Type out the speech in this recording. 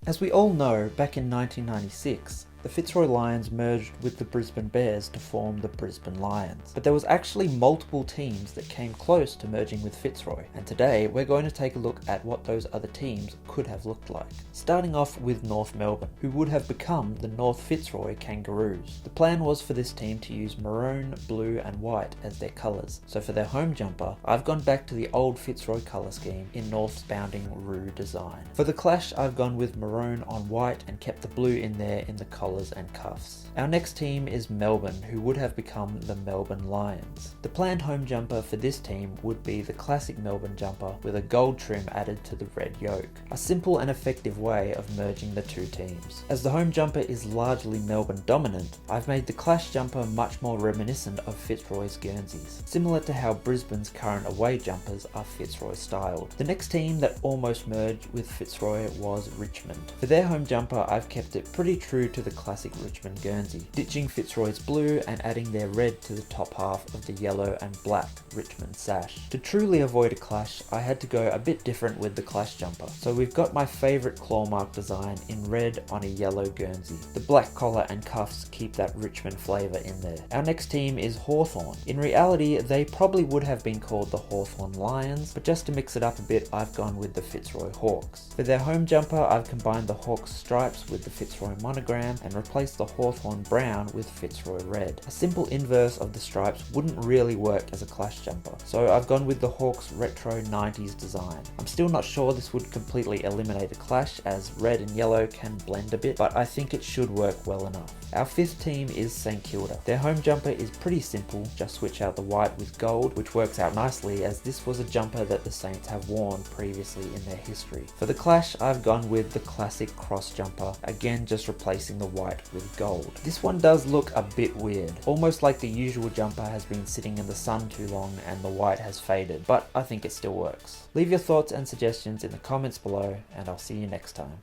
As we all know, back in 1996, the Fitzroy Lions merged with the Brisbane Bears to form the Brisbane Lions. But there was actually multiple teams that came close to merging with Fitzroy, and today we're going to take a look at what those other teams could have looked like. Starting off with North Melbourne, who would have become the North Fitzroy Kangaroos. The plan was for this team to use maroon, blue and white as their colours, so for their home jumper, I've gone back to the old Fitzroy colour scheme in North's bounding roo design. For the clash, I've gone with maroon on white and kept the blue in there in the collars and cuffs. Our next team is Melbourne, who would have become the Melbourne Lions. The planned home jumper for this team would be the classic Melbourne jumper with a gold trim added to the red yoke. A simple and effective way of merging the two teams. As the home jumper is largely Melbourne dominant, I've made the clash jumper much more reminiscent of Fitzroy's Guernseys, similar to how Brisbane's current away jumpers are Fitzroy styled. The next team that almost merged with Fitzroy was Richmond. For their home jumper, I've kept it pretty true to the classic Richmond Guernsey, ditching Fitzroy's blue and adding their red to the top half of the yellow and black Richmond sash. To truly avoid a clash, I had to go a bit different with the clash jumper, so we've got my favourite claw mark design in red on a yellow Guernsey. The black collar and cuffs keep that Richmond flavour in there. Our next team is Hawthorn. In reality, they probably would have been called the Hawthorn Lions, but just to mix it up a bit, I've gone with the Fitzroy Hawks. For their home jumper, I've combined the Hawks stripes with the Fitzroy monogram and replaced the Hawthorn brown with Fitzroy red. A simple inverse of the stripes wouldn't really work as a clash jumper, so I've gone with the Hawks retro 90s design. I'm still not sure this would completely eliminate a clash, as red and yellow can blend a bit, but I think it should work well enough. Our fifth team is St Kilda. Their home jumper is pretty simple, just switch out the white with gold, which works out nicely as this was a jumper that the Saints have worn previously in their history. For the clash, I've gone with the classic cross jumper, again just replacing the white with gold. This one does look a bit weird, almost like the usual jumper has been sitting in the sun too long and the white has faded, but I think it still works. Leave your thoughts and suggestions in the comments below, and I'll see you next time.